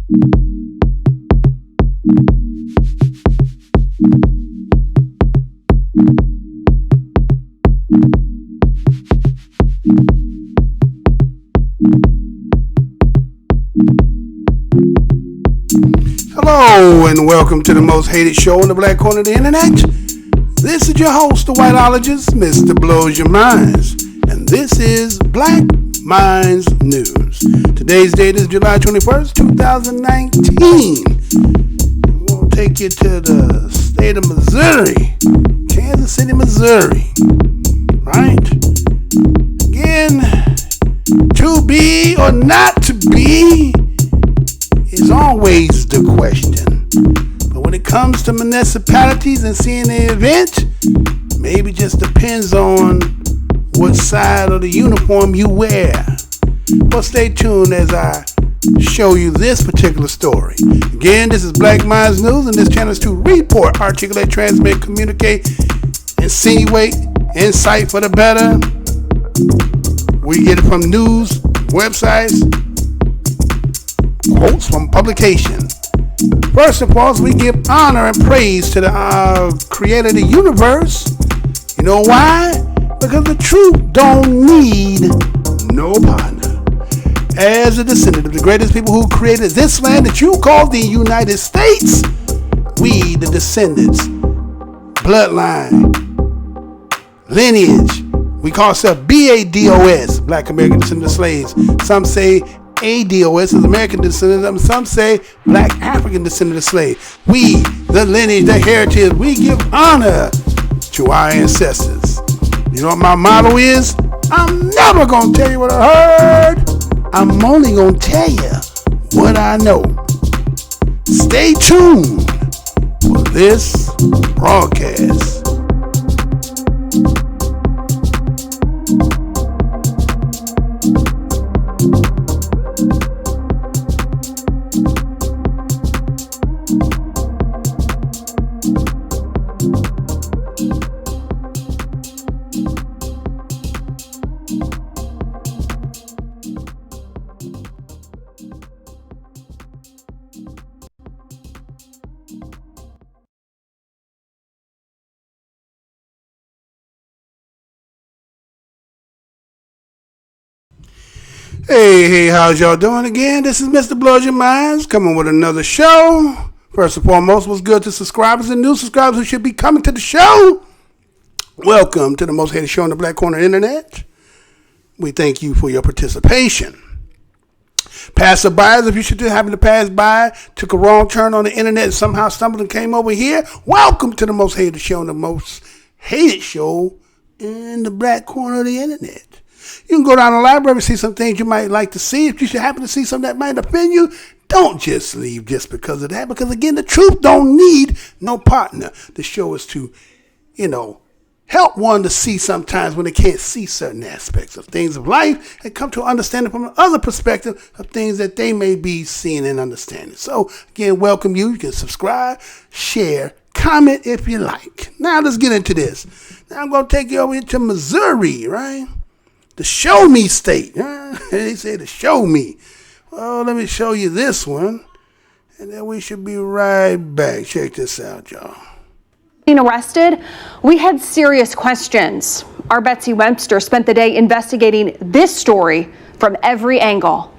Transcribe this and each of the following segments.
Hello and welcome to the most hated show on the black corner of the internet. This is your host, the whiteologist, Mr. Blows Your Minds, and this is Black Minds News. Today's date is July 21st, 2019. We're going to take you to the state of Missouri, Kansas City, Missouri, right? Again, to be or not to be is always the question. But when it comes to municipalities and seeing the event, maybe just depends on what side of the uniform you wear. Well, stay tuned as I show you this particular story. Again, this is Black Minds News, and this channel is to report, articulate, transmit, communicate, insinuate, insight for the better. We get it from news, websites, quotes from publication. First and foremost, we give honor and praise to the creator of the universe. You know why? Because the truth don't need no partner. As a descendant of the greatest people who created this land that you call the United States, we, the descendants, bloodline, lineage, we call ourselves BADOS, Black American Descendant of Slaves. Some say ADOS is American descendant. Some say Black African descendant of slave. We, the lineage, the heritage, we give honor to our ancestors. You know what my motto is? I'm never going to tell you what I heard. I'm only going to tell you what I know. Stay tuned for this broadcast. Hey, how's y'all doing again? This is Mr. Blows Your Minds, coming with another show. First and foremost, what's good to subscribers and new subscribers who should be coming to the show? Welcome to the most hated show on the black corner of the internet. We thank you for your participation. Passerbys, if you should just happen to pass by, took a wrong turn on the internet and somehow stumbled and came over here, welcome to the most hated show on the most hated show in the black corner of the internet. You can go down to the library and see some things you might like to see. If you should happen to see something that might offend you, don't just leave just because of that. Because again, the truth don't need no partner. The show is to, help one to see sometimes when they can't see certain aspects of things of life and come to an understanding from another perspective of things that they may be seeing and understanding. So again, welcome you. You can subscribe, share, comment if you like. Now let's get into this. Now I'm going to take you over to Missouri, right? The show me state. They say the show me. Well, let me show you this one. And then we should be right back. Check this out, y'all. Being arrested, we had serious questions. Our Betsy Webster spent the day investigating this story from every angle.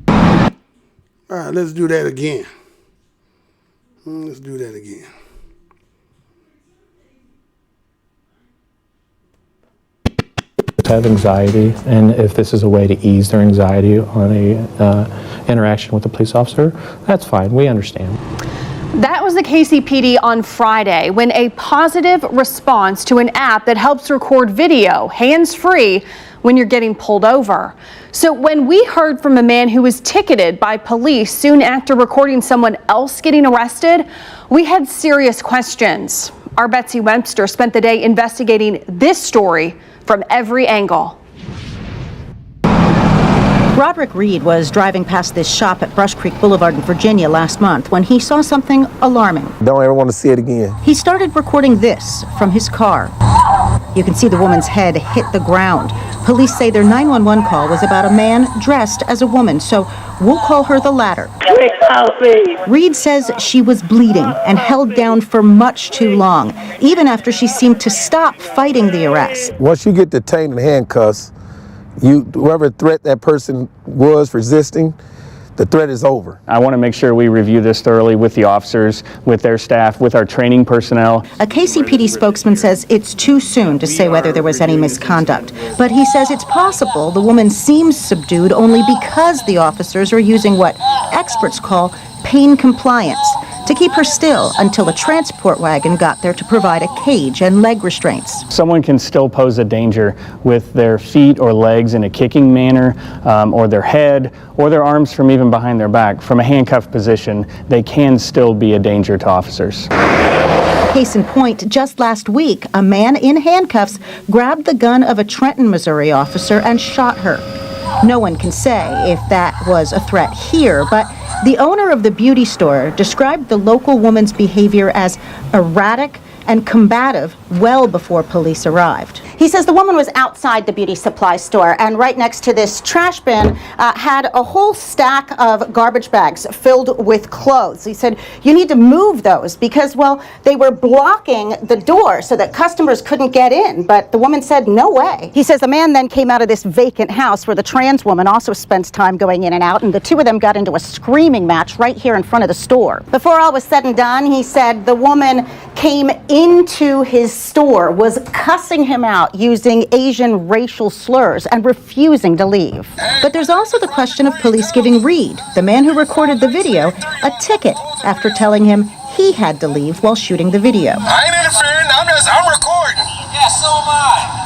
All right, let's do that again. Let's do that again. Have anxiety, and if this is a way to ease their anxiety on a interaction with a police officer, that's fine. We understand. That was the KCPD on Friday when a positive response to an app that helps record video hands-free when you're getting pulled over. So when we heard from a man who was ticketed by police soon after recording someone else getting arrested, we had serious questions. Our Betsy Webster spent the day investigating this story from every angle. Roderick Reed was driving past this shop at Brush Creek Boulevard in Virginia last month when he saw something alarming. Don't ever want to see it again. He started recording this from his car. You can see the woman's head hit the ground. Police say their 911 call was about a man dressed as a woman, so we'll call her the latter. Reed says she was bleeding and held down for much too long, even after she seemed to stop fighting the arrest. Once you get detained in handcuffs, whoever threat that person was resisting, the threat is over. I want to make sure we review this thoroughly with the officers, with their staff, with our training personnel. A KCPD spokesman says it's too soon to say whether there was any misconduct, but he says it's possible the woman seems subdued only because the officers are using what experts call pain compliance to keep her still until a transport wagon got there to provide a cage and leg restraints. Someone can still pose a danger with their feet or legs in a kicking manner, or their head, or their arms from even behind their back. From a handcuffed position, they can still be a danger to officers. Case in point, just last week, a man in handcuffs grabbed the gun of a Trenton, Missouri officer and shot her. No one can say if that was a threat here, but the owner of the beauty store described the local woman's behavior as erratic and combative well before police arrived. He says the woman was outside the beauty supply store, and right next to this trash bin had a whole stack of garbage bags filled with clothes. He said, you need to move those because, well, they were blocking the door so that customers couldn't get in, but the woman said, no way. He says the man then came out of this vacant house where the trans woman also spends time going in and out, and the two of them got into a screaming match right here in front of the store. Before all was said and done, he said the woman came into his store, was cussing him out using Asian racial slurs and refusing to leave. But there's also the question of police giving Reed, the man who recorded the video, a ticket after telling him he had to leave while shooting the video. I ain't interfering, I'm recording. Yeah, so am I.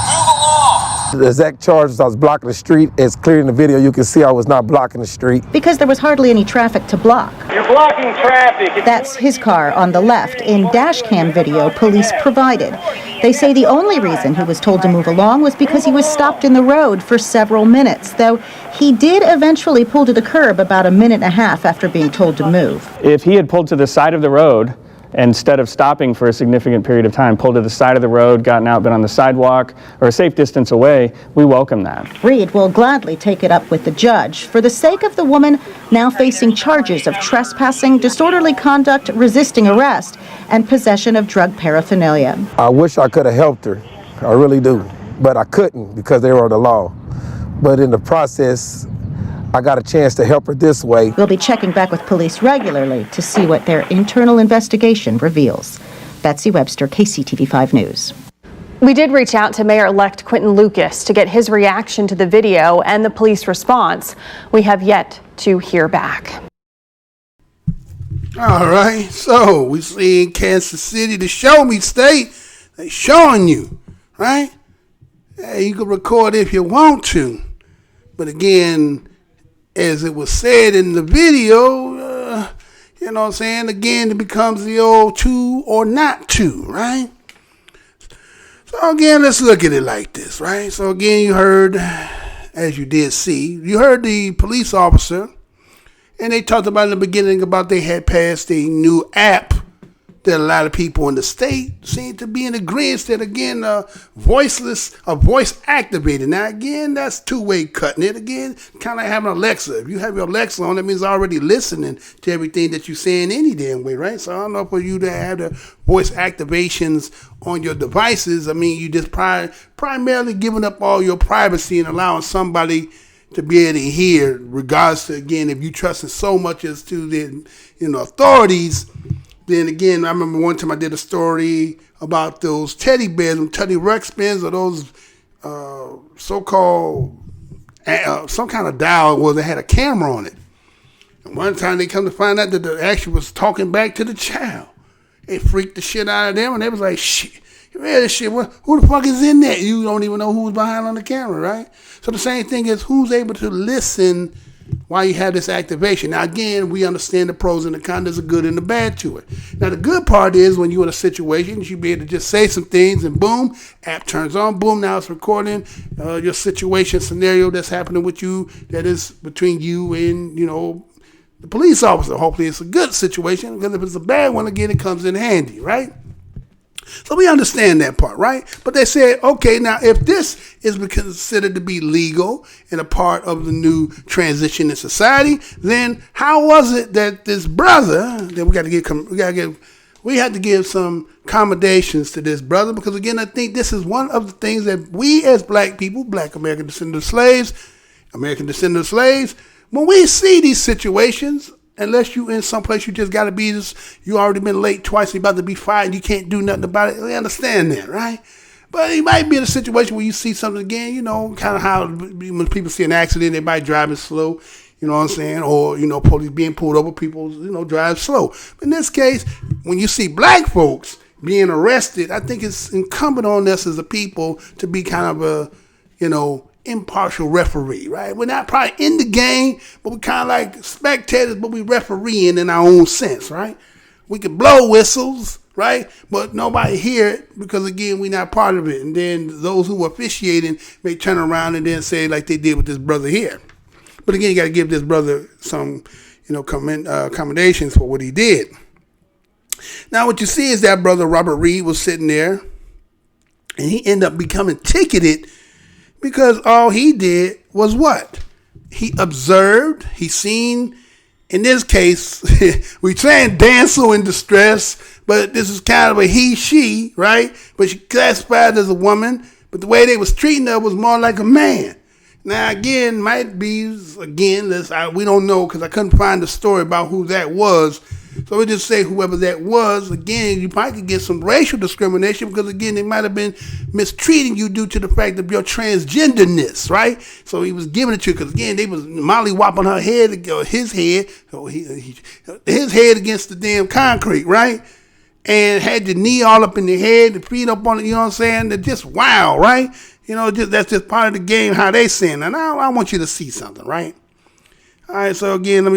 Move along. The exact charge was I was blocking the street. It's clear in the video, you can see I was not blocking the street. Because there was hardly any traffic to block. You're blocking traffic. That's his car on the left in dash cam video police provided. They say the only reason he was told to move along was because he was stopped in the road for several minutes, though he did eventually pull to the curb about a minute and a half after being told to move. If he had pulled to the side of the road, instead of stopping for a significant period of time, pulled to the side of the road, gotten out, been on the sidewalk, or a safe distance away, we welcome that. Reed will gladly take it up with the judge for the sake of the woman now facing charges of trespassing, disorderly conduct, resisting arrest, and possession of drug paraphernalia. I wish I could have helped her. I really do. But I couldn't because they were the law. But in the process, I got a chance to help her this way. We'll be checking back with police regularly to see what their internal investigation reveals. Betsy Webster, KCTV5 News. We did reach out to Mayor-elect Quinton Lucas to get his reaction to the video and the police response. We have yet to hear back. All right, so we see in Kansas City, the Show Me State, they showing you, right? Hey, you can record if you want to, but again, as it was said in the video, you know what I'm saying? Again, it becomes the old to or not to, right? So again, let's look at it like this, right? So again, you heard, as you did see, you heard the police officer, and they talked about in the beginning about they had passed a new app that a lot of people in the state seem to be in agreement that, again, voice activated. Now, again, that's two-way cutting it. Again, kind of having Alexa. If you have your Alexa on, that means already listening to everything that you're saying any damn way, right? So I don't know for you to have the voice activations on your devices. I mean, you just primarily giving up all your privacy and allowing somebody to be able to hear, regardless to, again, if you trust it so much as to the authorities. Then again, I remember one time I did a story about those teddy bears, them Teddy Ruxpins, or those so-called, some kind of dial that had a camera on it. And one time they come to find out that the action was talking back to the child. It freaked the shit out of them, and they was like, shit, you read this shit, who the fuck is in there? You don't even know who's behind on the camera, right? So the same thing is who's able to listen while you have this activation. Now, again, we understand the pros and the cons, there's a good and the bad to it. Now, the good part is when you're in a situation, you should be able to just say some things and boom, app turns on, boom, now it's recording your situation scenario that's happening with you, that is between you and, the police officer. Hopefully it's a good situation, because if it's a bad one, again, it comes in handy, right? So we understand that part, right? But they said, okay, now if this is considered to be legal and a part of the new transition in society, then how was it that this brother that we had to give some accommodations to this brother? Because again, I think this is one of the things that we as black people, black American descendant slaves, when we see these situations, unless you in some place you just got to be, you already been late twice, you about to be fired, you can't do nothing about it. We understand that, right? But you might be in a situation where you see something again, kind of how when people see an accident, they might driving slow, you know what I'm saying? Or, police being pulled over, people, drive slow. But in this case, when you see black folks being arrested, I think it's incumbent on us as a people to be kind of a, impartial referee, right? We're not probably in the game, but we're kind of like spectators, but we refereeing in our own sense, right? We can blow whistles, right? But nobody hear it because, again, we're not part of it. And then those who are officiating may turn around and then say like they did with this brother here. But again, you got to give this brother some, accommodations for what he did. Now, what you see is that brother Robert Reed was sitting there, and he ended up becoming ticketed because all he did was what? He observed, he seen, in this case, we saying damsel in distress, but this is kind of a he, she, right? But she classified as a woman, but the way they was treating her was more like a man. Now, again, we don't know because I couldn't find the story about who that was. So we just say whoever that was, again, you probably could get some racial discrimination because, again, they might have been mistreating you due to the fact of your transgenderness, right? So he was giving it to you because, again, they was molly-whopping her head, his head against the damn concrete, right? And had the knee all up in the head, the feet up on it, you know what I'm saying? They're just wild, right? That's just part of the game, how they saying. And I want you to see something, right? All right, so again, let's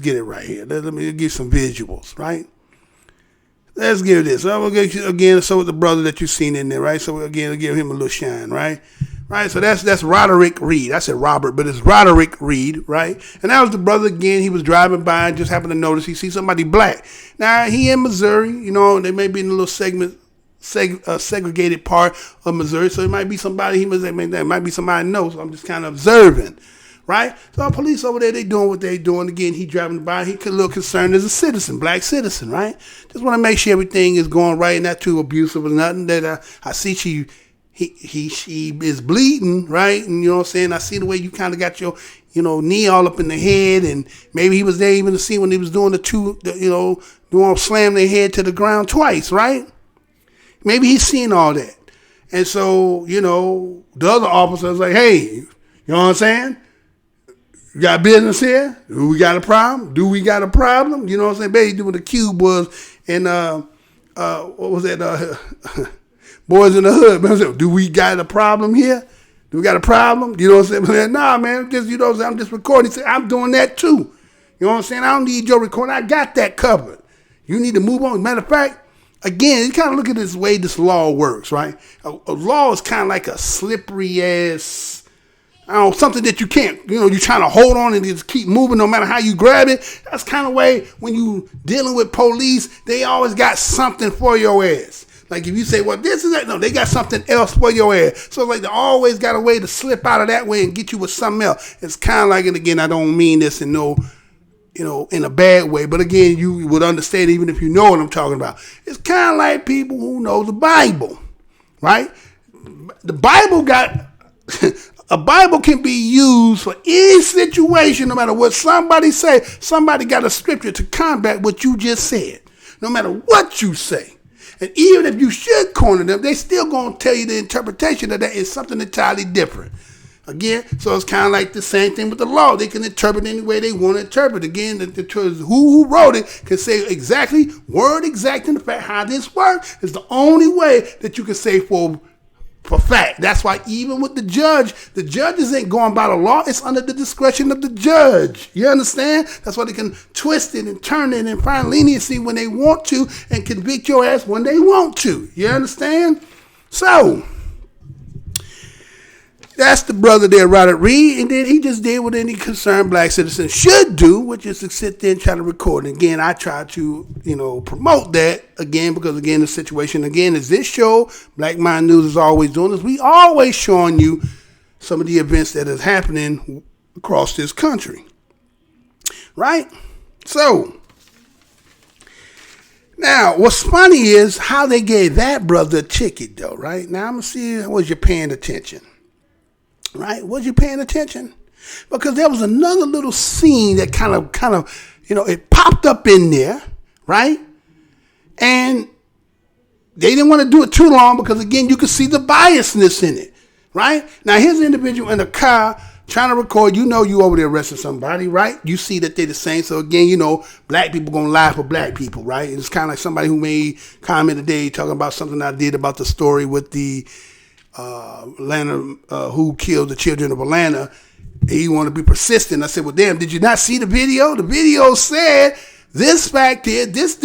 get it right here. Let me give some visuals, right? Let's give this. So we'll get you again. So with the brother that you've seen in there, right? So again, we'll give him a little shine, right? Right. So that's Roderick Reed. I said Robert, but it's Roderick Reed, right? And that was the brother again. He was driving by and just happened to notice he see somebody black. Now he in Missouri. They may be in a little segregated part of Missouri, so it might be somebody that might be somebody I know. So I'm just kind of observing. Right? So police over there, they doing what they doing. Again, he driving by. He a little concerned as a citizen, black citizen, right? Just want to make sure everything is going right, not too abusive or nothing. That I see she is bleeding, right? And you know what I'm saying? I see the way you kind of got your, knee all up in the head, and maybe he was there even to see when he was doing slam their head to the ground twice, right? Maybe he's seen all that. And so, the other officer was like, hey, you know what I'm saying? You got business here? Do we got a problem? You know what I'm saying? Basically, what the cube was in, what was that? Boys in the Hood. Do we got a problem here? Do we got a problem? You know what I'm saying? Nah, man, I'm just recording. He said, I'm doing that too. You know what I'm saying? I don't need your recording. I got that covered. You need to move on. Matter of fact, again, you kind of look at this way this law works, right? A law is kind of like a slippery ass, something that you can't, you're trying to hold on and just keep moving no matter how you grab it. That's kind of way when you dealing with police, they always got something for your ass. Like if you say, well, this is that, no, they got something else for your ass. So like they always got a way to slip out of that way and get you with something else. It's kind of like, and again, I don't mean this in in a bad way, but again, you would understand even if you know what I'm talking about. It's kind of like people who know the Bible, right? The Bible a Bible can be used for any situation, no matter what somebody say. Somebody got a scripture to combat what you just said, no matter what you say. And even if you should corner them, they still going to tell you the interpretation of that is something entirely different. Again, so it's kind of like the same thing with the law. They can interpret any way they want to interpret. Again, who wrote it can say exactly, word exact, in the fact how this works is the only way that you can say for fact. That's why even with the judges ain't going by the law. It's under the discretion of the judge. You understand? That's why they can twist it and turn it and find leniency when they want to and convict your ass when they want to. You understand? So, That's the brother there, Robert Reed, and then he just did what any concerned black citizen should do, which is to sit there and try to record. And again, I try to, promote that again, because again, the situation again is this show, Black Mind News, is always doing this. We always showing you some of the events that is happening across this country, right? So now, what's funny is how they gave that brother a ticket, though, right? Now I'm gonna see, was you paying attention? Right? Was you paying attention? Because there was another little scene that kind of, it popped up in there, right? And they didn't want to do it too long because, again, you could see the biasness in it, right? Now, here's an individual in a car trying to record. You over there arresting somebody, right? You see that they're the same. So, again, black people going to lie for black people, right? It's kind of like somebody who made comment today talking about something I did about the story with the Atlanta, who killed the children of Atlanta. He wanted to be persistent. I said, well, damn, did you not see the video? The video said this fact here, this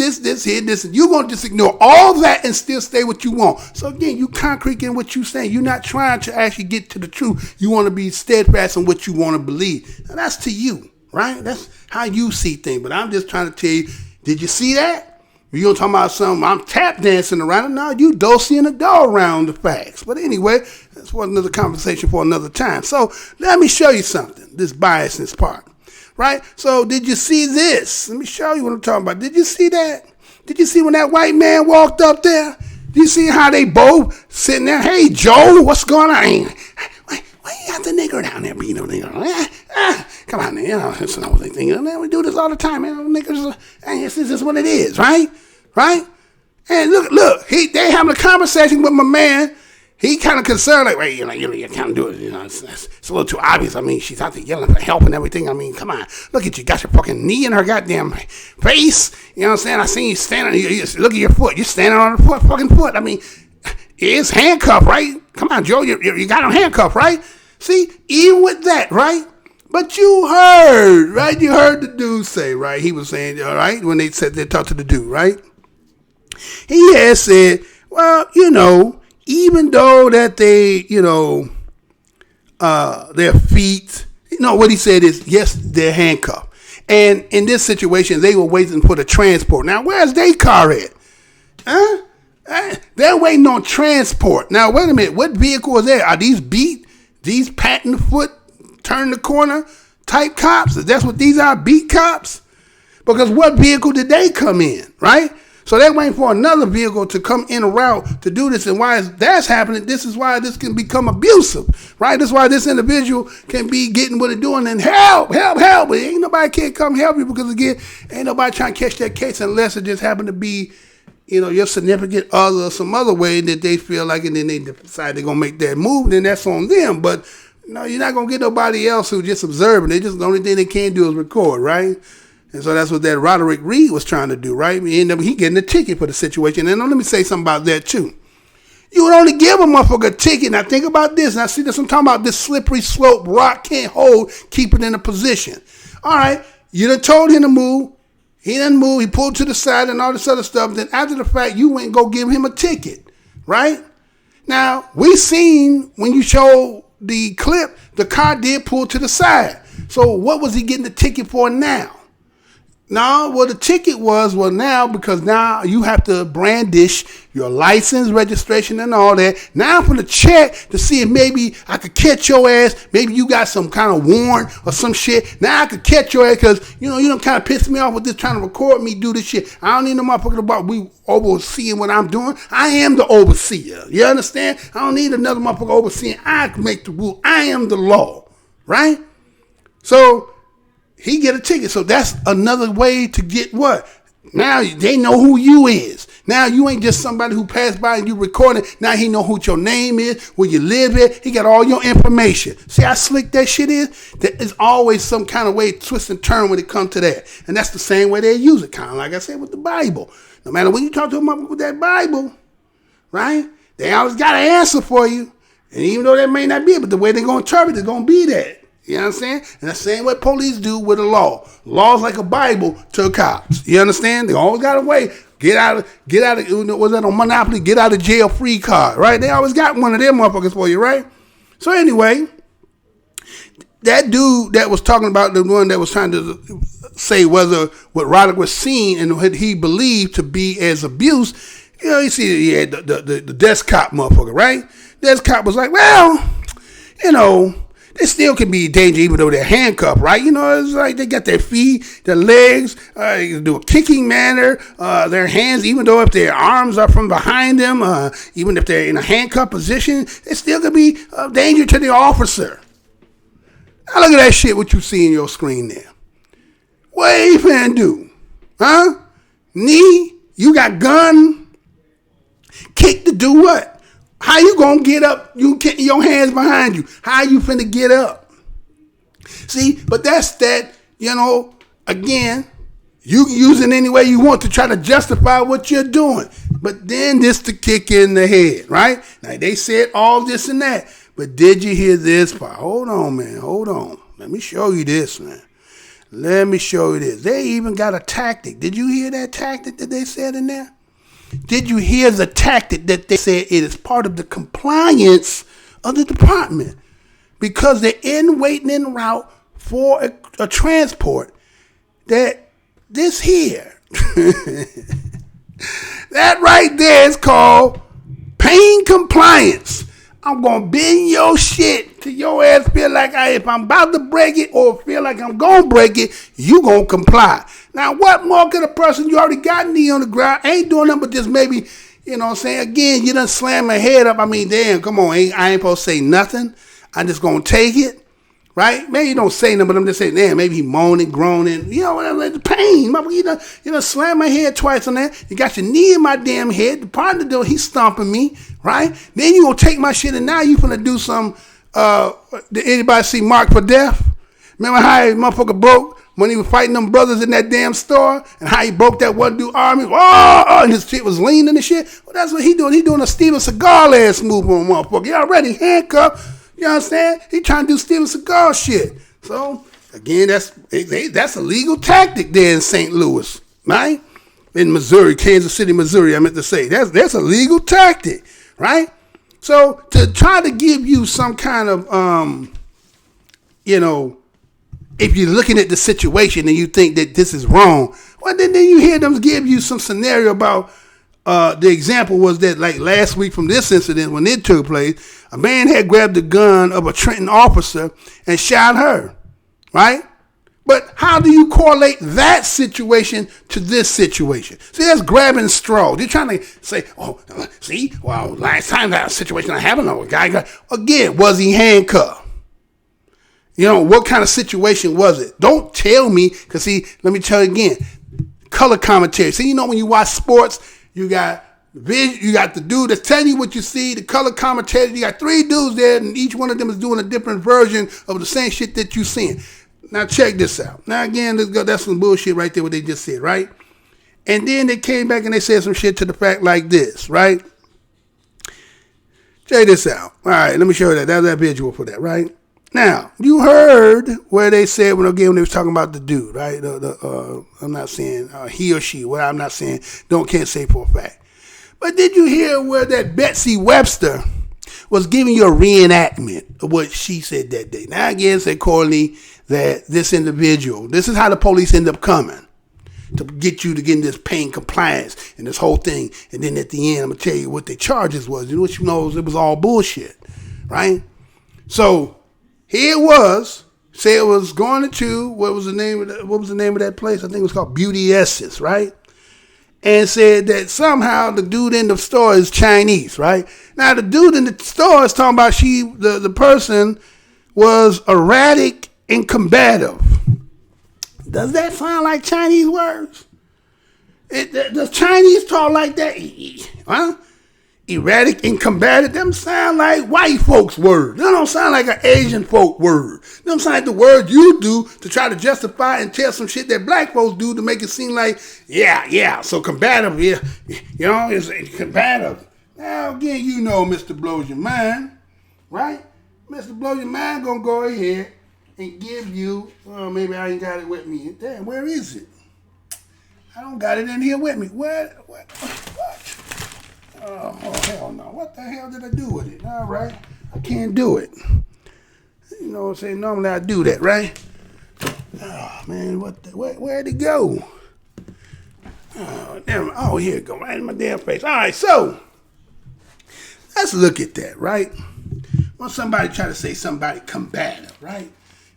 here, this. You're going to just ignore all that and still stay what you want. So again, you concrete in what you're saying. You're not trying to actually get to the truth. You want to be steadfast in what you want to believe. And that's to you, right? That's how you see things. But I'm just trying to tell you, did you see that? You're talking about something, I'm tap dancing around it. No, you dosey and a doll around the facts. But anyway, that's for another conversation for another time. So let me show you something, this biasness part, right? So did you see this? Let me show you what I'm talking about. Did you see that? Did you see when that white man walked up there? Did you see how they both sitting there? Hey, Joe, what's going on? Why you got the nigger down there being a nigger? Come on, man. It's an old thing. We do this all the time, man. Niggers, this is what it is, right? Right? And look, they having a conversation with my man. He kind of concerned, like, wait, you can't do it. It's a little too obvious. I mean, she's out there yelling for help and everything. I mean, come on. Look at you. Got your fucking knee in her goddamn face. You know what I'm saying? I seen you standing. Look at your foot. You're standing on her fucking foot. I mean, it's handcuffed, right? Come on, Joe. You got him handcuffed, right? See, even with that, right? But you heard, right? You heard the dude say, right? He was saying, all right, when they talked to the dude, right? He had said, well, even though that they, their feet, what he said is, yes, they're handcuffed. And in this situation, they were waiting for the transport. Now, where's their car at? Huh? They're waiting on transport. Now, wait a minute. What vehicle is there? Are these beat? These patting the foot, turn the corner type cops? That's what these are, beat cops? Because what vehicle did they come in, right? So they're waiting for another vehicle to come in a route to do this. And why that's happening, this is why this can become abusive, right? This is why this individual can be getting what they're doing and help. But ain't nobody can come help you because, again, ain't nobody trying to catch that case unless it just happened to be, your significant other or some other way that they feel like, and then they decide they're going to make that move, then that's on them. But, you're not going to get nobody else who just observing. The only thing they can do is record, right? And so that's what that Roderick Reed was trying to do, right? He getting a ticket for the situation. And let me say something about that, too. You would only give a motherfucker a ticket. Now, think about this. Now, see this, I'm talking about this slippery slope rock can't hold, keep it in a position. All right, you done told him to move. He didn't move. He pulled to the side and all this other stuff. Then after the fact, you went and go give him a ticket, right? Now, we seen when you showed the clip, the car did pull to the side. So what was he getting the ticket for now? No, well, the ticket was, now, because now you have to brandish your license, registration, and all that. Now I'm going to check to see if maybe I could catch your ass. Maybe you got some kind of warrant or some shit. Now I could catch your ass because, you don't kind of piss me off with this trying to record me do this shit. I don't need no motherfucker about we overseeing what I'm doing. I am the overseer. You understand? I don't need another motherfucker overseeing. I can make the rule. I am the law, right? So he get a ticket. So that's another way to get what? Now they know who you is. Now you ain't just somebody who passed by and you recording. Now he know who your name is, where you live at. He got all your information. See how slick that shit is? There is always some kind of way twist and turn when it comes to that. And that's the same way they use it. Kind of like I said with the Bible. No matter when you talk to them with that Bible, right? They always got an answer for you. And even though that may not be it, but the way they're going to interpret it is going to be that. You know what I'm saying? And the same way police do with the law. Law's like a Bible to cops. You understand? They always got a way. Get out of, was that on Monopoly? Get out of jail free card, right? They always got one of them motherfuckers for you, right? So anyway, that dude that was talking about, the one that was trying to say whether what Roderick was seeing and what he believed to be as abuse, you know, you see, he had the desk cop motherfucker, right? Desk cop was like, well, you know, they still can be a danger even though they're handcuffed, right? You know, it's like they got their feet, their legs, they can do a kicking manner, their hands, even though if their arms are from behind them, even if they're in a handcuffed position, they still can be a danger to the officer. Now look at that shit, what you see in your screen there. What you finna do? Huh? Knee? You got gun? Kick to do what? How you gonna get up? You get your hands behind you. How you finna get up? See, but that's that, you know, again, you can use it any way you want to try to justify what you're doing. But then this the kick in the head, right? Now they said all this and that. But did you hear this part? Hold on, man. Hold on. Let me show you this, man. Let me show you this. They even got a tactic. Did you hear that tactic that they said in there? Did you hear the tactic that they said it is part of the compliance of the department? Because they're in waiting en route for a transport that this here. That right there is called pain compliance. I'm going to bend your shit till your ass feel like if I'm about to break it or feel like I'm going to break it, you going to comply. Now, what more could a person, you already got knee on the ground, ain't doing nothing but just maybe, you know what I'm saying? Again, you done slam my head up. I mean, damn, come on, I ain't supposed to say nothing. I'm just going to take it, right? Maybe you don't say nothing, but I'm just saying, damn, maybe he moaning, groaning, you know, whatever, the pain. You done slam my head twice on that. You got your knee in my damn head. The partner doing, he's stomping me, right? Then you going to take my shit and now you finna do some, did anybody see Mark for Death? Remember how his motherfucker broke when he was fighting them brothers in that damn store and how he broke that one dude arm? And his shit was leaning and shit. Well, that's what he doing. He doing a Steven Seagal ass move on motherfucker. He already handcuffed. You know what I'm saying? He trying to do Steven Seagal shit. So, again, that's a legal tactic there in St. Louis, right? In Missouri, Kansas City, Missouri, I meant to say. That's a legal tactic, right? So, to try to give you some kind of, you know, if you're looking at the situation and you think that this is wrong, well, then you hear them give you some scenario about, the example was that like last week from this incident when it took place, a man had grabbed the gun of a Trenton officer and shot her, right? But how do you correlate that situation to this situation? See, that's grabbing straws. You're trying to say, oh, see, well, last time that situation I happened, a guy got, again, was he handcuffed? You know, what kind of situation was it? Don't tell me, because see, let me tell you again, color commentary. See, you know, when you watch sports, you got the dude that's telling you what you see, the color commentary. You got three dudes there, and each one of them is doing a different version of the same shit that you're seeing. Now, check this out. Now, again, that's some bullshit right there, what they just said, right? And then they came back and they said some shit to the fact like this, right? Check this out. All right, let me show you that. That's that visual for that, right? Now, you heard where they said when they was talking about the dude, right? I'm not saying he or she. Well, I'm not saying, can't say for a fact. But did you hear where that Betsy Webster was giving you a reenactment of what she said that day? Now, again, say Courtney, that this individual, this is how the police end up coming to get you to get in this pain compliance and this whole thing. And then at the end, I'm going to tell you what the charges was. You know what you know, it was all bullshit, right? So, here it was. Say it was going to what was the name of that place? I think it was called Beauty Essence, right? And said that somehow the dude in the store is Chinese, right? Now the dude in the store is talking about the person was erratic and combative. Does that sound like Chinese words? Does Chinese talk like that? Huh? Erratic and combative, them sound like white folks' words. They don't sound like an Asian folk word. They don't sound like the word you do to try to justify and tell some shit that black folks do to make it seem like, yeah, so combative, yeah, you know, it's combative. Now, again, you know Mr. Blows Your Mind, right? Mr. Blows Your Mind gonna go ahead and give you, maybe I ain't got it with me. Damn, where is it? I don't got it in here with me. What? Oh, hell no. What the hell did I do with it? All right. I can't do it. You know what I'm saying? Normally I do that, right? Oh, man, where'd it go? Oh, damn. Oh, here it go, right in my damn face. All right, so let's look at that, right? When somebody try to say somebody combative, right?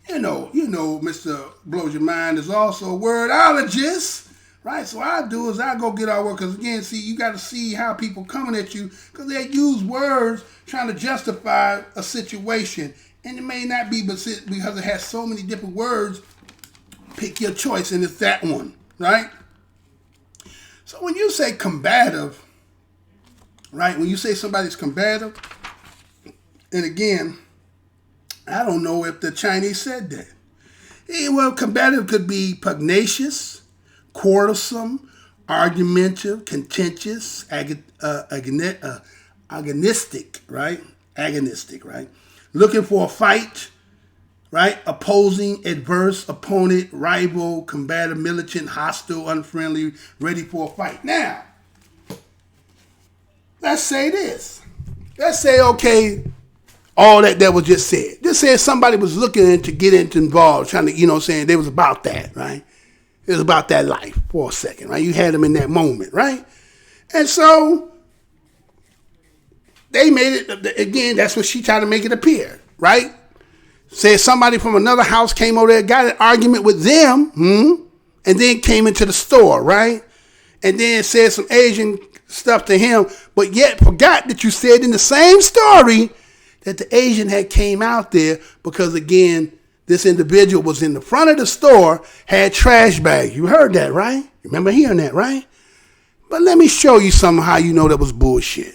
You know, Mr. Blows Your Mind is also a wordologist, right? So what I do is I go get our work, because again, see, you got to see how people coming at you, because they use words trying to justify a situation, and it may not be, but because it has so many different words, pick your choice, and it's that one, right? So when you say combative, right? When you say somebody's combative, and again, I don't know if the Chinese said that. Well, combative could be pugnacious, quarrelsome, argumentative, contentious, agonistic, right? Agonistic, right? Looking for a fight, right? Opposing, adverse, opponent, rival, combative, militant, hostile, unfriendly, ready for a fight. Now, let's say this. Let's say, okay, all that was just said. Just say somebody was looking to get involved, trying to, you know what I'm saying, they was about that, right? It was about that life for a second, right? You had them in that moment, right? And so they made it, again, that's what she tried to make it appear, right? Said somebody from another house came over there, got an argument with them, and then came into the store, right? And then said some Asian stuff to him, but yet forgot that you said in the same story that the Asian had came out there because, again, this individual was in the front of the store, had trash bags. You heard that, right? You remember hearing that, right? But let me show you something how you know that was bullshit.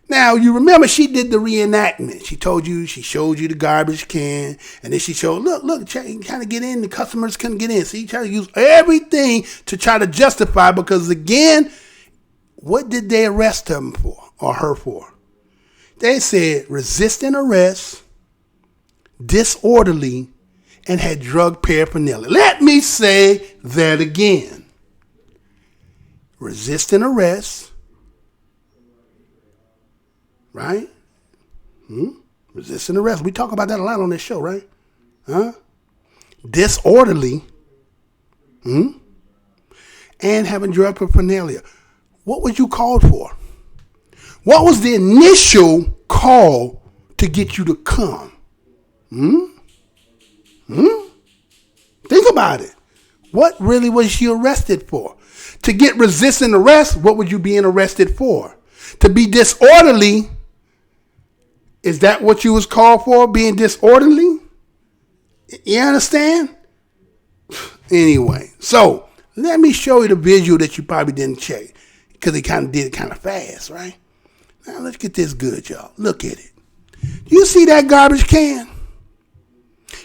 Now, you remember she did the reenactment. She showed you the garbage can, and then she showed, look, trying to get in, the customers couldn't get in. So you try to use everything to try to justify, because, again, what did they arrest him for, or her for? They said resisting arrest, disorderly, and had drug paraphernalia. Let me say that again. Resisting arrest, right? Resisting arrest. We talk about that a lot on this show, right? Disorderly, and having drug paraphernalia. What was you called for? What was the initial call to get you to come? Think about it. What really was she arrested for? To get resisting arrest, what would you being arrested for? To be disorderly, is that what you was called for, being disorderly? You understand? Anyway, so let me show you the visual that you probably didn't check, because they kind of did it kind of fast, right? Now let's get this good, y'all. Look at it. You see that garbage can?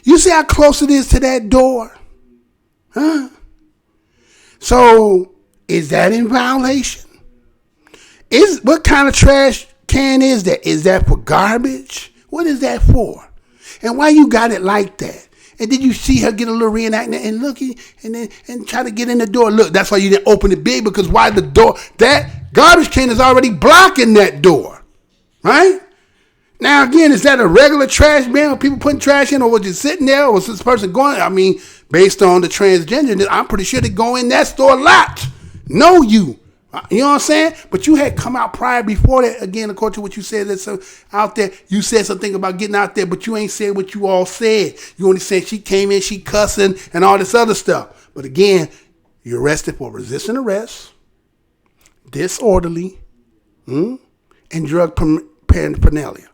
You see how close it is to that door? So is that in violation? What kind of trash can is that? Is that for garbage? What is that for? And why you got it like that? And did you see her get a little reenactment and looking and try to get in the door? Look, that's why you didn't open it big, because why the door? That garbage can is already blocking that door, right? Now, again, is that a regular trash bin with people putting trash in, or was it sitting there, or was this person going? I mean, based on the transgender, I'm pretty sure they go in that store a lot. Know you. You know what I'm saying? But you had come out prior before that, again, according to what you said that's out there. You said something about getting out there, but you ain't said what you all said. You only said she came in, she cussing, and all this other stuff. But again, you're arrested for resisting arrest, disorderly, and drug paraphernalia.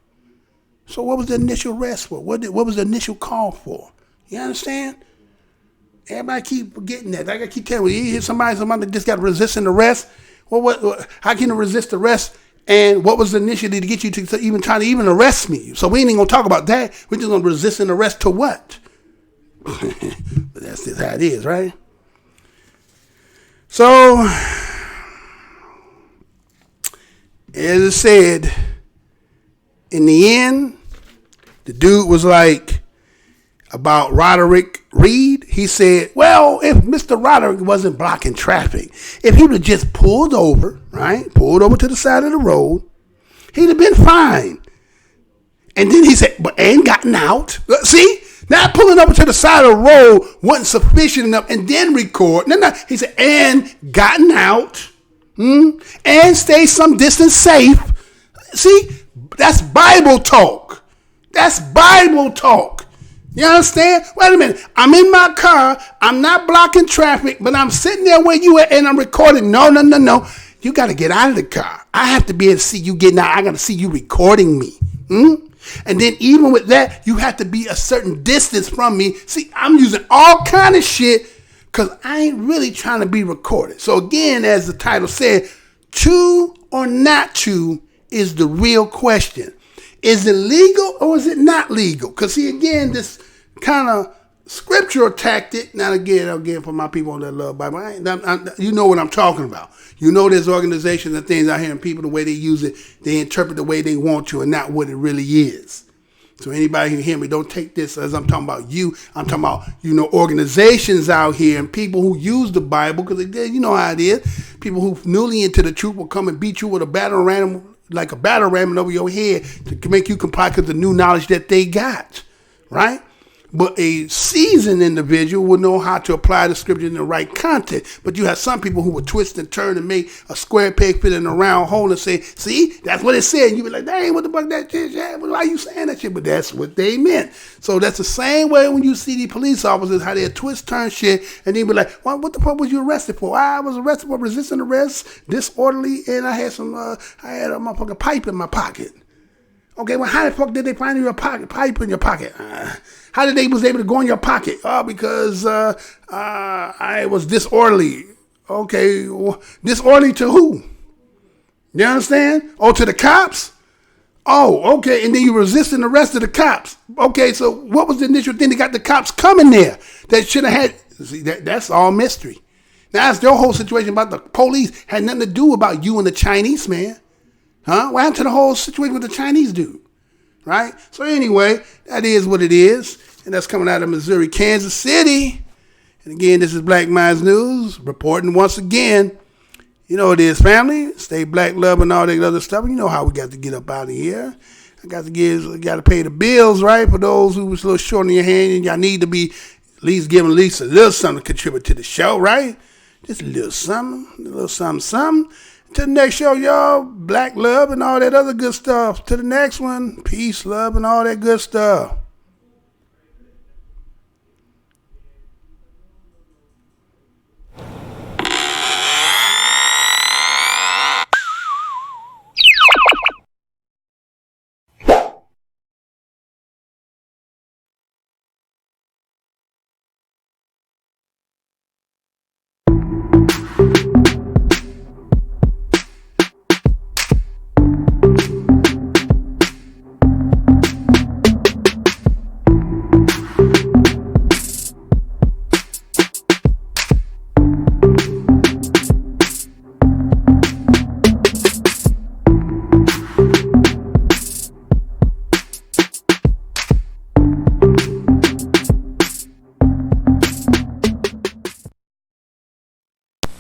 So what was the initial arrest for? What was the initial call for? You understand? Everybody keep forgetting that. Like I keep telling you, you hear somebody just got resisting arrest. Well, how can you resist arrest? And what was the initiative to get you to even try to even arrest me? So we ain't even gonna talk about that. We're just gonna resist an arrest to what? But that's just how it is, right? So, as I said, in the end, the dude was like, about Roderick Reed, he said, well, if Mr. Roderick wasn't blocking traffic, if he would have just pulled over, right, pulled over to the side of the road, he'd have been fine. And then he said, but and gotten out. See? Now pulling up to the side of the road wasn't sufficient enough, and then record. No, he said, and gotten out, and stay some distance safe. See, that's Bible talk. That's Bible talk. You understand? Wait a minute. I'm in my car. I'm not blocking traffic, but I'm sitting there where you at, and I'm recording. No. You got to get out of the car. I have to be able to see you getting out. I got to see you recording me. And then even with that, you have to be a certain distance from me. See, I'm using all kind of shit because I ain't really trying to be recorded. So again, as the title said, chew or not chew is the real question. Is it legal or is it not legal? Because see, again, this kind of scriptural tactic. Now again, for my people that love Bible, you know what I'm talking about. You know there's organizations and things out here and people, the way they use it, they interpret the way they want to and not what it really is. So anybody who hear me, don't take this as I'm talking about you. I'm talking about, organizations out here and people who use the Bible, because you know how it is. People who newly into the truth will come and beat you with a battle ram, like a battle ramming over your head to make you comply because the new knowledge that they got, right? But a seasoned individual will know how to apply the scripture in the right context. But you have some people who will twist and turn and make a square peg fit in a round hole and say, see, that's what it said. And you be like, dang, what the fuck that shit? Why are you saying that shit? But that's what they meant. So that's the same way when you see the police officers, how they twist, turn shit, and they be like, well, what the fuck was you arrested for? I was arrested for resisting arrest, disorderly, and I had a motherfucking pipe in my pocket. Okay, well, how the fuck did they find your pipe in your pocket? How did they was able to go in your pocket? Oh, because I was disorderly. Okay, well, disorderly to who? You understand? Oh, to the cops? Oh, okay, and then you resisting the rest of the cops. Okay, so what was the initial thing that got the cops coming there that should have had? See, that's all mystery. Now, that's your whole situation about the police had nothing to do about you and the Chinese man. Huh? What happened to the whole situation with the Chinese dude? Right? So anyway, that is what it is. And that's coming out of Missouri, Kansas City. And again, this is Black Minds News, reporting once again. You know it is, family. Stay black, love, and all that other stuff. You know how we got to get up out of here. I got to pay the bills, right? For those who was a little short in your hand, and y'all need to be at least giving at least a little something to contribute to the show, right? Just a little something. To the next show, y'all. Black love and all that other good stuff. To the next one. Peace, love, and all that good stuff.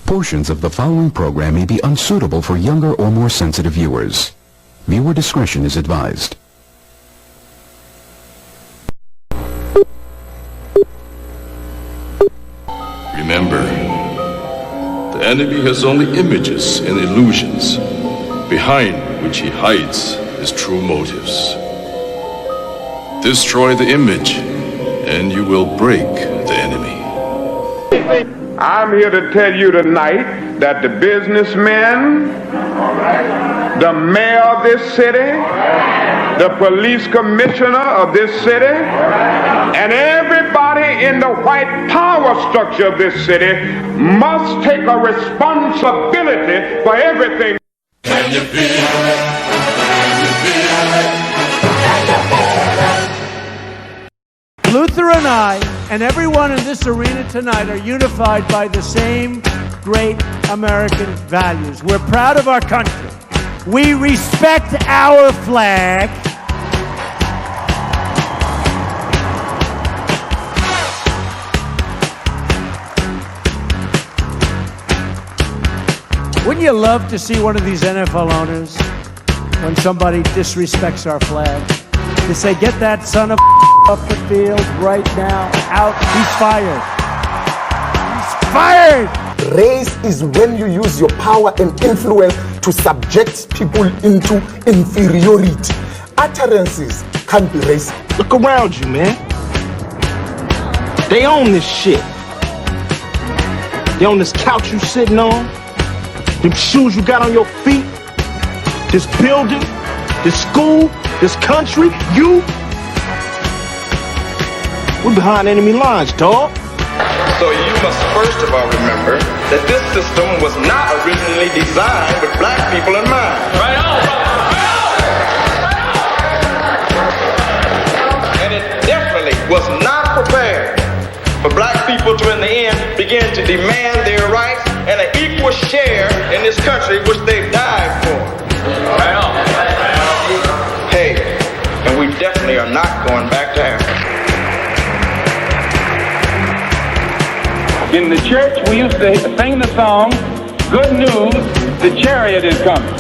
Portions of the following program may be unsuitable for younger or more sensitive viewers. Viewer discretion is advised. Remember, the enemy has only images and illusions, behind which he hides his true motives. Destroy the image, and you will break the enemy. I'm here to tell you tonight that the businessmen, the mayor of this city, the police commissioner of this city, and everybody in the white power structure of this city must take a responsibility for everything. Can you feel it? Can you feel it? Luther and I and everyone in this arena tonight are unified by the same great American values. We're proud of our country. We respect our flag. Wouldn't you love to see one of these NFL owners when somebody disrespects our flag? to say, get that son of off the field right now, out, he's fired. He's fired! Race is when you use your power and influence to subject people into inferiority. Utterances can't be racist. Look around you, man. They own this shit. They own this couch you sitting on, them shoes you got on your feet, this building, this school, this country, you. We're behind enemy lines, dog. So you must first of all remember that this system was not originally designed with black people in mind. Right on, and it definitely was not prepared for black people to in the end begin to demand their rights and an equal share in this country which they've died for. Right on. Hey, and we definitely are not going back to Africa. In the church, we used to sing the song, "Good news, the chariot is coming."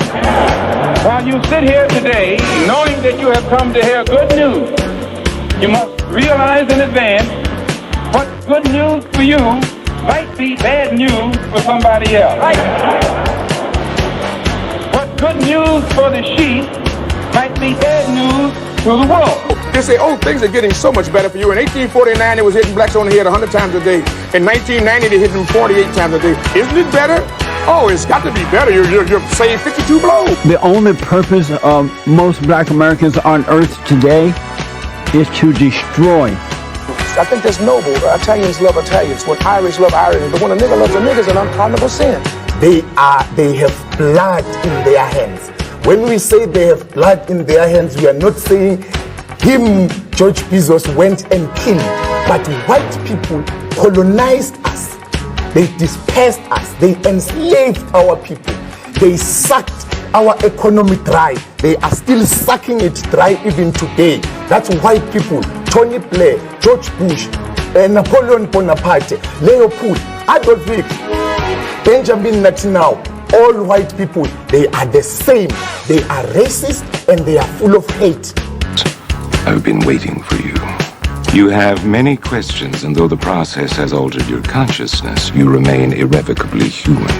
While you sit here today, knowing that you have come to hear good news, you must realize in advance what good news for you might be bad news for somebody else. What good news for the sheep might be bad news for the wolf. They say, oh, things are getting so much better for you. In 1849, it was hitting blacks on the head 100 times a day. In 1990, they hit them 48 times a day. Isn't it better? Oh, it's got to be better. You're saved 52 blows. The only purpose of most black Americans on earth today is to destroy. I think that's noble. Italians love Italians, when Irish love Irish, but when a nigga loves a nigga, it's an unpardonable sin. They have blood in their hands. When we say they have blood in their hands, we are not saying him, George Bezos, went and killed. But white people colonized us. They dispersed us. They enslaved our people. They sucked our economy dry. They are still sucking it dry even today. That's white people. Tony Blair, George Bush, Napoleon Bonaparte, Leopold, Adolf Hitler, Benjamin Netanyahu. All white people, they are the same. They are racist and they are full of hate. I've been waiting for you. You have many questions, and though the process has altered your consciousness, you remain irrevocably human.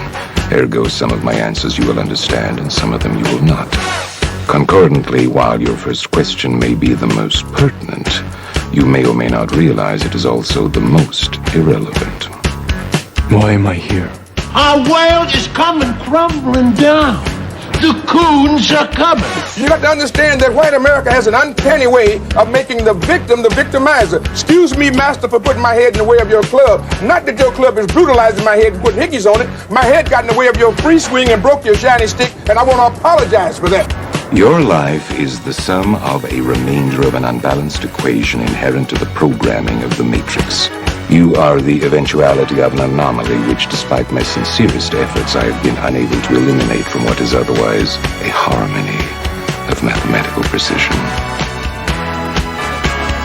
Ergo, some of my answers you will understand, and some of them you will not. Concordantly, while your first question may be the most pertinent, you may or may not realize it is also the most irrelevant. Why am I here? Our world is coming crumbling down. The coons are coming. You got to understand that white America has an uncanny way of making the victim the victimizer. Excuse me, master, for putting my head in the way of your club. Not that your club is brutalizing my head and putting hickeys on it. My head got in the way of your free swing and broke your shiny stick, and I want to apologize for that. Your life is the sum of a remainder of an unbalanced equation inherent to the programming of the Matrix. You are the eventuality of an anomaly which, despite my sincerest efforts, I have been unable to eliminate from what is otherwise a harmony of mathematical precision.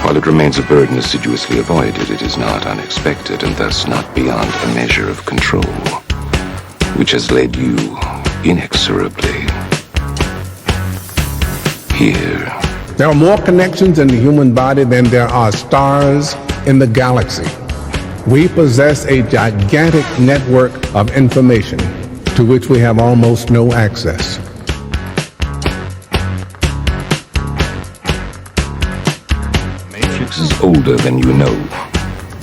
While it remains a burden assiduously avoided, it is not unexpected and thus not beyond a measure of control, which has led you inexorably here. There are more connections in the human body than there are stars in the galaxy. We possess a gigantic network of information to which we have almost no access. Matrix is older than you know.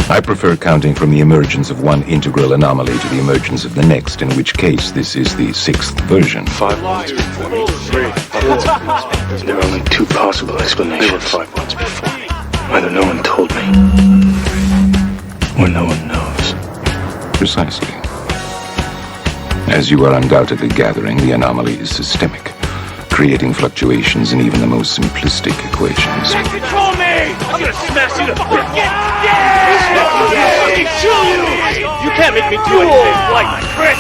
I prefer counting from the emergence of one integral anomaly to the emergence of the next, in which case this is the sixth version. 5 months before me. 3, 4. There are only 2 possible explanations. There were 5 months before me. Either no one told me, or no one knows. Precisely. As you are undoubtedly gathering, the anomaly is systemic, creating fluctuations in even the most simplistic equations. Can't control me! I'm gonna smash you to You can't make me do anything like my trick!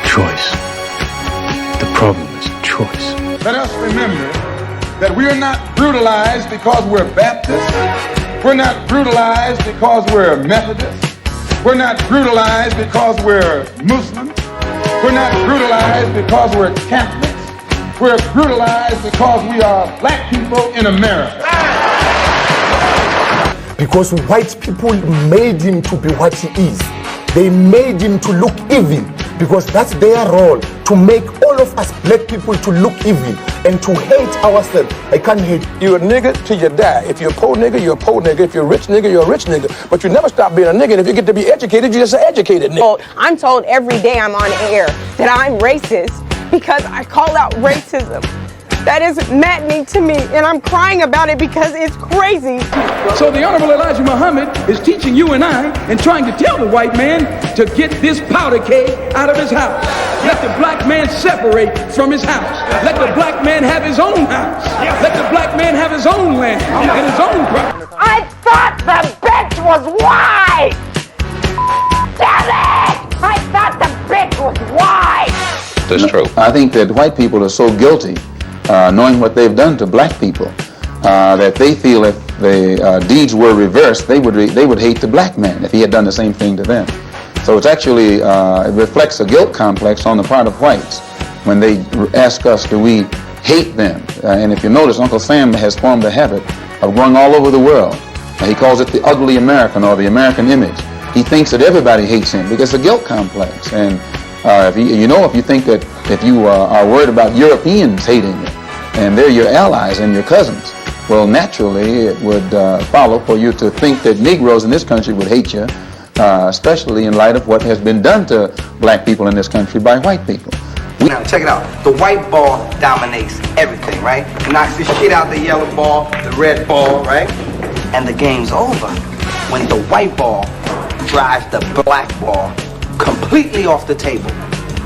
Choice. The problem is choice. Let us remember that we are not brutalized because we're Baptists. We're not brutalized because we're Methodists. We're not brutalized because we're Muslims. We're not brutalized because we're Catholics. We're brutalized because we are black people in America. Because white people made him to be what he is. They made him to look evil, because that's their role, to make all of us black people to look evil and to hate ourselves. I can't hate. You're a nigga till you die. If you're a poor nigga, you're a poor nigga. If you're a rich nigga, you're a rich nigga. But you never stop being a nigga, and if you get to be educated, you're just an educated nigga. Well, I'm told every day I'm on air that I'm racist because I call out racism. That is maddening to me, and I'm crying about it because it's crazy. So the Honorable Elijah Muhammad is teaching you and I and trying to tell the white man to get this powder keg out of his house. Let the black man separate from his house. Let the black man have his own house. Let the black man have his own land and his own property. I thought the bitch was white! Damn it! I thought the bitch was white! That's true. I think that white people are so guilty, knowing what they've done to black people, that they feel if the deeds were reversed, they would hate the black man if he had done the same thing to them. So it's actually, it reflects a guilt complex on the part of whites when they ask us, do we hate them? And if you notice, Uncle Sam has formed a habit of going all over the world. He calls it the ugly American, or the American image. He thinks that everybody hates him because it's a guilt complex. And if you think that if you are worried about Europeans hating you, and they're your allies and your cousins, well, naturally it would follow for you to think that Negroes in this country would hate you, especially in light of what has been done to black people in this country by white people. Now, check it out. The white ball dominates everything, right? Knocks the shit out the yellow ball, the red ball, right? And the game's over when the white ball drives the black ball completely off the table.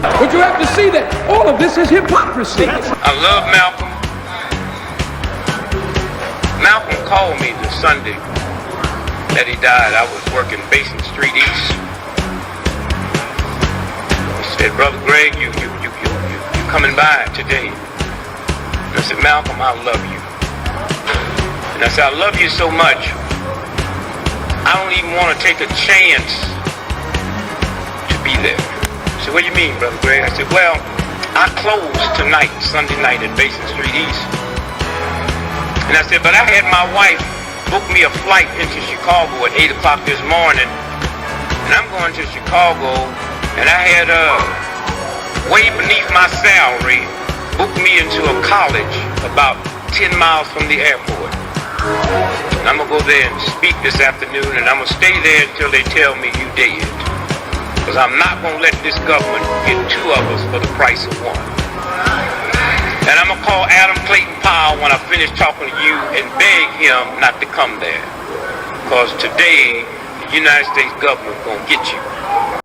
But you have to see that all of this is hypocrisy. I love Malcolm. Malcolm called me the Sunday that he died. I was working Basin Street East. He said, Brother Greg, you coming by today? And I said, Malcolm, I love you. And I said, I love you so much, I don't even want to take a chance to be there. He said, what do you mean, Brother Greg? I said, well, I close tonight, Sunday night at Basin Street East. And I said, but I had my wife book me a flight into Chicago at 8 o'clock this morning. And I'm going to Chicago, and I had way beneath my salary, booked me into a college about 10 miles from the airport. And I'm going to go there and speak this afternoon, and I'm going to stay there until they tell me you dead. Because I'm not going to let this government get two of us for the price of one. And I'm going to call Adam Clayton Powell when I finish talking to you and beg him not to come there. Because today, the United States government is going to get you.